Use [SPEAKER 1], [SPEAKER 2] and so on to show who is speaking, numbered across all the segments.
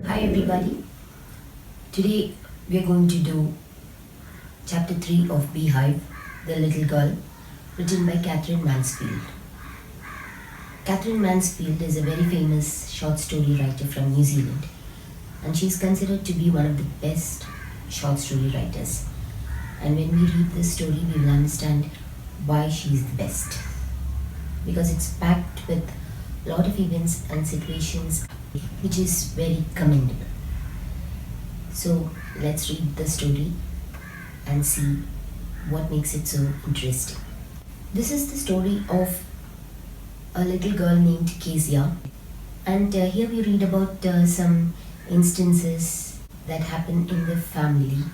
[SPEAKER 1] Hi everybody. Today we are going to do chapter 3 of Beehive, The Little Girl, written by Catherine Mansfield. Catherine Mansfield is a very famous short story writer from New Zealand, and she is considered to be one of the best short story writers. And when we read this story, we will understand why she is the best. Because it's packed with a lot of events and situations which is very commendable. So let's read the story and see what makes it so interesting. This is the story of a little girl named Kezia, and here we read about some instances that happen in the family.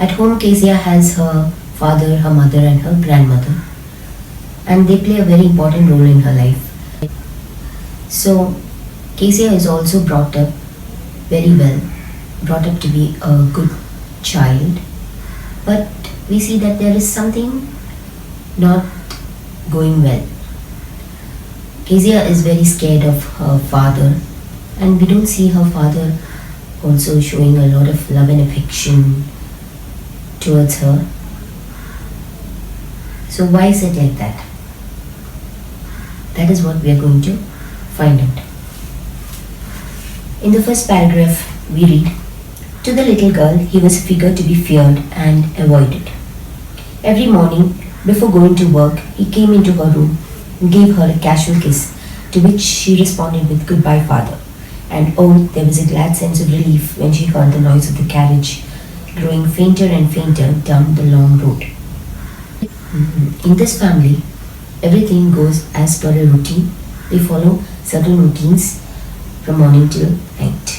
[SPEAKER 1] At home, Kezia has her father, her mother, and her grandmother, and they play a very important role in her life. So Kezia is also brought up very well, brought up to be a good child, but we see that there is something not going well. Kezia is very scared of her father, and we don't see her father also showing a lot of love and affection towards her. So why is it like that? That is what we are going to find out. In the first paragraph, we read, "To the little girl, he was a figure to be feared and avoided. Every morning, before going to work, he came into her room and gave her a casual kiss, to which she responded with 'Goodbye, father.' And oh, there was a glad sense of relief when she heard the noise of the carriage growing fainter and fainter down the long road." In this family, everything goes as per a routine. They follow certain routines from morning till night.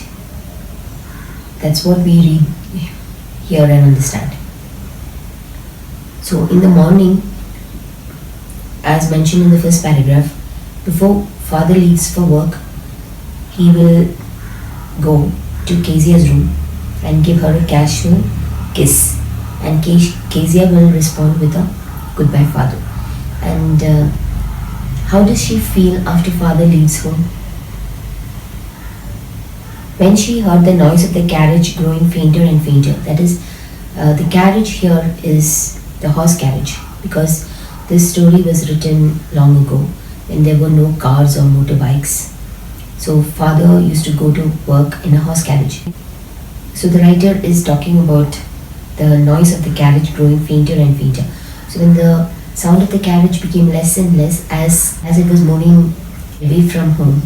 [SPEAKER 1] That's what we read here and understand. So in the morning, as mentioned in the first paragraph, before father leaves for work, he will go to Kezia's room and give her a casual kiss, and Kezia will respond with a "Goodbye, father." And how does she feel after father leaves home? When she heard the noise of the carriage growing fainter and fainter, that is, the carriage here is the horse carriage, because this story was written long ago when there were no cars or motorbikes. So father used to go to work in a horse carriage. So the writer is talking about the noise of the carriage growing fainter and fainter. So when the sound of the carriage became less and less as it was moving away from home,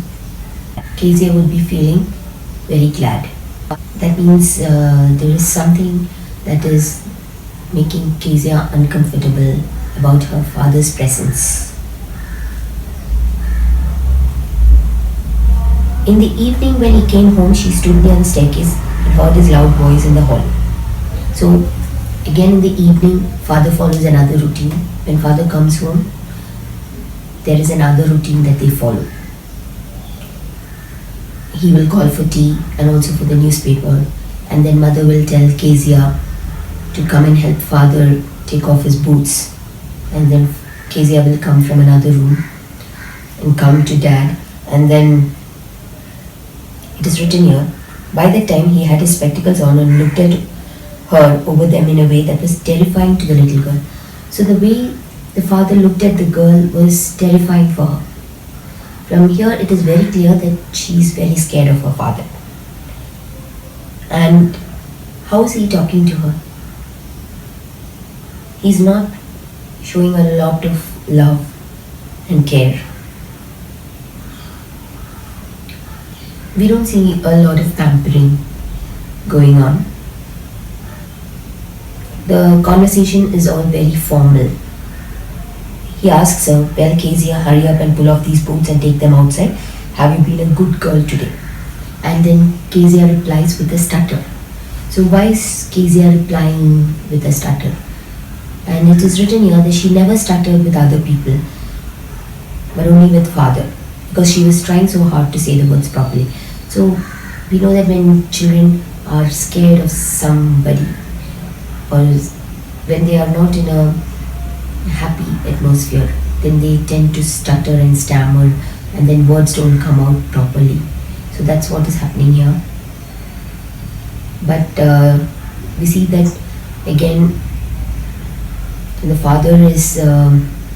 [SPEAKER 1] Kezia would be feeling very glad. That means there is something that is making Kezia uncomfortable about her father's presence. In the evening when he came home, she stood near the staircase and heard his loud voice in the hall. So again in the evening, father follows another routine. When father comes home, there is another routine that they follow. He will call for tea and also for the newspaper, and then mother will tell Kezia to come and help father take off his boots, and then Kezia will come from another room and come to dad, and then it is written here, by that time he had his spectacles on and looked at her over them in a way that was terrifying to the little girl. So the way the father looked at the girl was terrifying for her. From here it is very clear that she is very scared of her father. And how is he talking to her? He's not showing a lot of love and care. We don't see a lot of pampering going on. The conversation is all very formal. He asks her, "Well, Kezia, hurry up and pull off these boots and take them outside. Have you been a good girl today?" And then Kezia replies with a stutter. So why is Kezia replying with a stutter? And it is written here that she never stuttered with other people, but only with father, because she was trying so hard to say the words properly. So we know that when children are scared of somebody, or when they are not in a happy atmosphere, then they tend to stutter and stammer, and then words don't come out properly. So that's what is happening here. But we see that again, the father is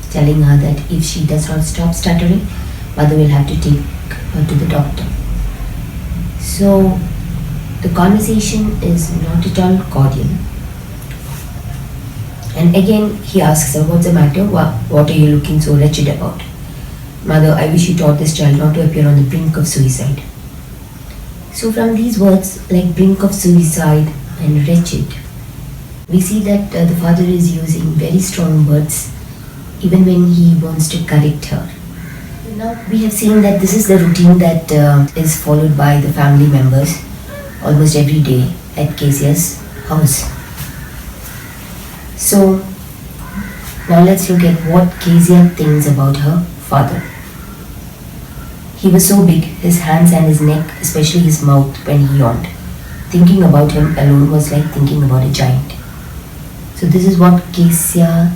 [SPEAKER 1] telling her that if she does not stop stuttering, mother will have to take her to the doctor. So the conversation is not at all cordial. And again, he asks her, "What's the matter? What are you looking so wretched about?" "Mother, I wish you taught this child not to appear on the brink of suicide." So from these words, like brink of suicide and wretched, we see that the father is using very strong words even when he wants to correct her. Now we have seen that this is the routine that is followed by the family members almost every day at Kezia's house. So now let's look at what Kezia thinks about her father. He was so big, his hands and his neck, especially his mouth when he yawned. Thinking about him alone was like thinking about a giant. So this is what Kezia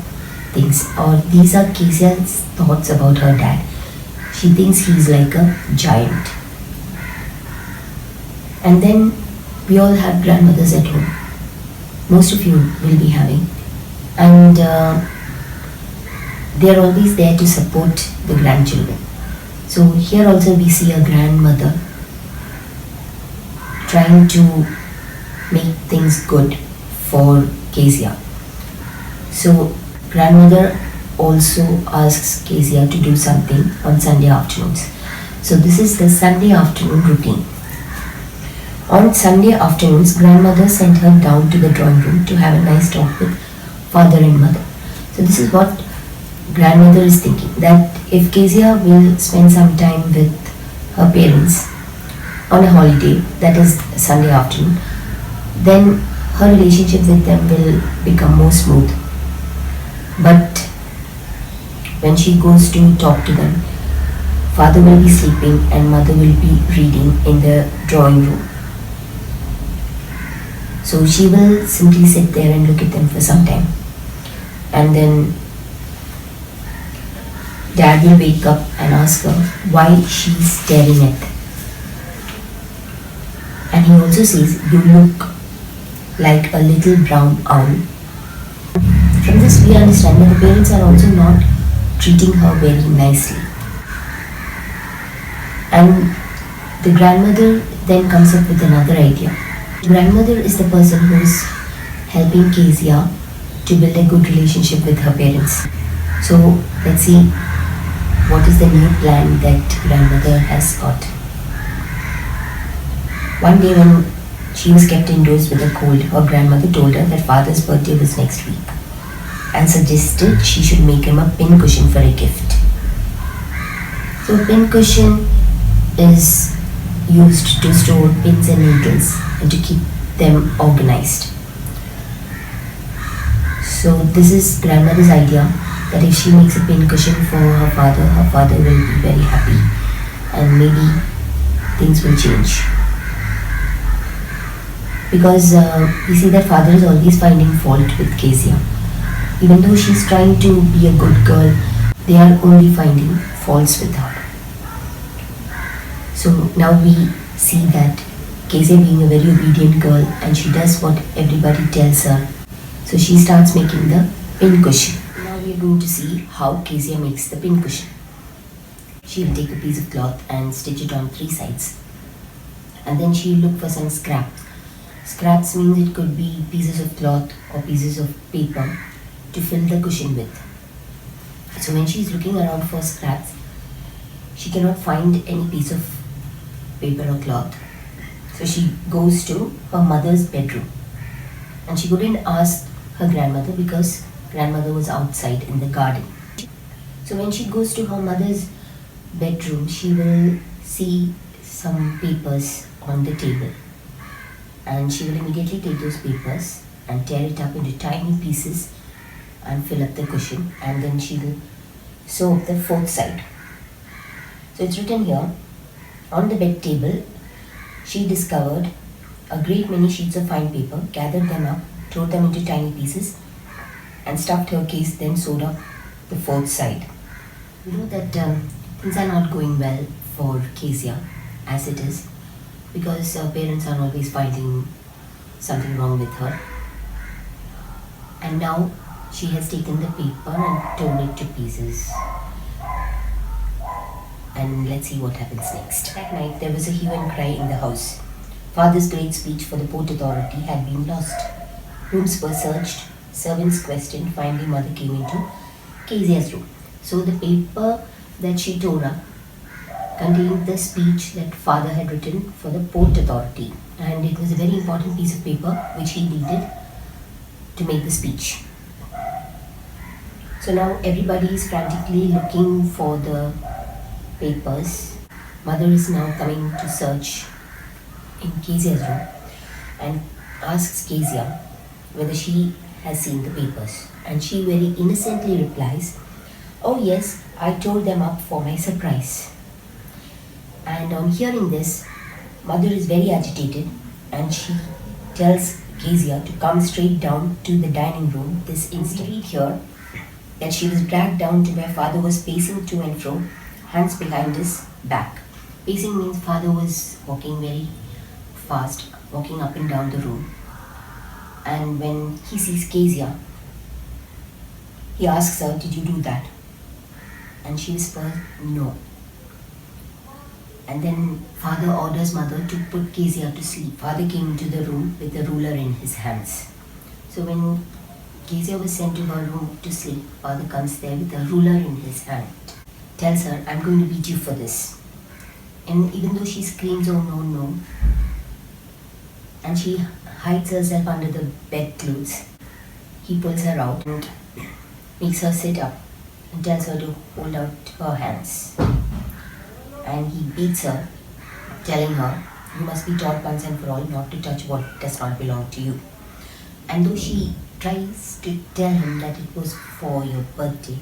[SPEAKER 1] thinks, or these are Kezia's thoughts about her dad. She thinks he's like a giant. And then we all have grandmothers at home. Most of you will be having. And they are always there to support the grandchildren. So here also we see a grandmother trying to make things good for Kezia. So grandmother also asks Kezia to do something on Sunday afternoons. So this is the Sunday afternoon routine. On Sunday afternoons, grandmother sent her down to the drawing room to have a nice talk with father and mother. So this is what grandmother is thinking, that if Kezia will spend some time with her parents on a holiday, that is Sunday afternoon, then her relationship with them will become more smooth. But when she goes to talk to them, father will be sleeping and mother will be reading in the drawing room. So she will simply sit there and look at them for some time. And then dad will wake up and ask her why she's staring at them. And he also says, "You look like a little brown owl." From this we understand that the parents are also not treating her very nicely. And the grandmother then comes up with another idea. Grandmother is the person who is helping Kezia to build a good relationship with her parents. So let's see what is the new plan that grandmother has got. One day when she was kept indoors with a cold, her grandmother told her that father's birthday was next week and suggested she should make him a pin cushion for a gift. So a pin cushion is used to store pins and needles and to keep them organized. So this is grandmother's idea, that if she makes a pin cushion for her father will be very happy and maybe things will change. Because we see that father is always finding fault with Kezia. Even though she's trying to be a good girl, they are only finding faults with her. So now we see that Kezia being a very obedient girl and she does what everybody tells her. So she starts making the pin cushion. Now we are going to see how Kezia makes the pin cushion. She will take a piece of cloth and stitch it on 3 sides. And then she will look for some scrap. Scraps means it could be pieces of cloth or pieces of paper to fill the cushion with. So when she is looking around for scraps, she cannot find any piece of paper or cloth. So she goes to her mother's bedroom. And she couldn't ask her grandmother because grandmother was outside in the garden. So when she goes to her mother's bedroom, she will see some papers on the table. And she will immediately take those papers and tear it up into tiny pieces and fill up the cushion, and then she will sew up the 4th side. So it's written here, on the bed table, she discovered a great many sheets of fine paper, gathered them up, tore them into tiny pieces, and stuffed her case, then sewed up the 4th side. You know that things are not going well for Kezia as it is. because her parents are always finding something wrong with her. And now she has taken the paper and torn it to pieces. And let's see what happens next. That night, there was a hue and cry in the house. Father's great speech for the Port Authority had been lost. Rooms were searched, servants questioned. Finally, mother came into Kezia's room. So the paper that she tore up contained the speech that father had written for the Port Authority. And it was a very important piece of paper which he needed to make the speech. So now everybody is frantically looking for the papers. Mother is now coming to search in Kezia's room and asks Kezia whether she has seen the papers. And she very innocently replies, "Oh yes, I tore them up for my surprise." And on hearing this, mother is very agitated and she tells Kezia to come straight down to the dining room this instant. We read here that she was dragged down to where father was pacing to and fro, hands behind his back. Pacing means father was walking very fast, walking up and down the room. And when he sees Kezia, he asks her, "Did you do that?" And she whispers, "No." And then father orders mother to put Kezia to sleep. Father came into the room with a ruler in his hands. So when Kezia was sent to her room to sleep, father comes there with a ruler in his hand. Tells her, "I'm going to beat you for this." And even though she screams, "Oh no, no," and she hides herself under the bedclothes, he pulls her out and makes her sit up and tells her to hold out her hands. And he beats her, telling her, "You must be taught once and for all not to touch what does not belong to you." And though she tries to tell him that it was for your birthday,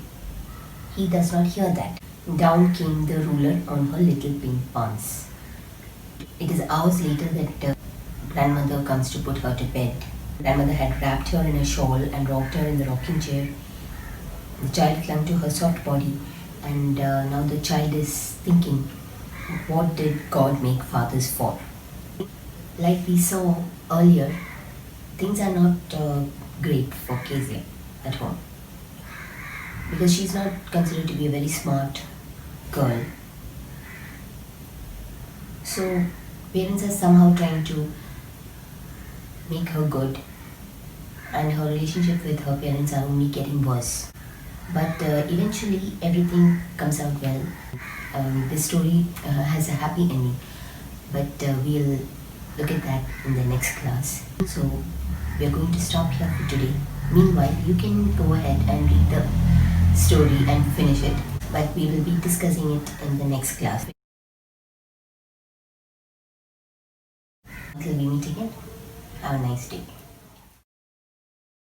[SPEAKER 1] he does not hear that. Down came the ruler on her little pink palms. It is hours later that grandmother comes to put her to bed. Grandmother had wrapped her in a shawl and rocked her in the rocking chair. The child clung to her soft body, and now the child is thinking, what did God make fathers for? Like we saw earlier, things are not great for Kezia at home, because she's not considered to be a very smart girl. So parents are somehow trying to make her good, and her relationship with her parents are only getting worse. But eventually everything comes out well. This story has a happy ending, but we'll look at that in the next class. So we're going to stop here for today. Meanwhile, you can go ahead and read the story and finish it, but we will be discussing it in the next class. Until we meet again, have a nice day.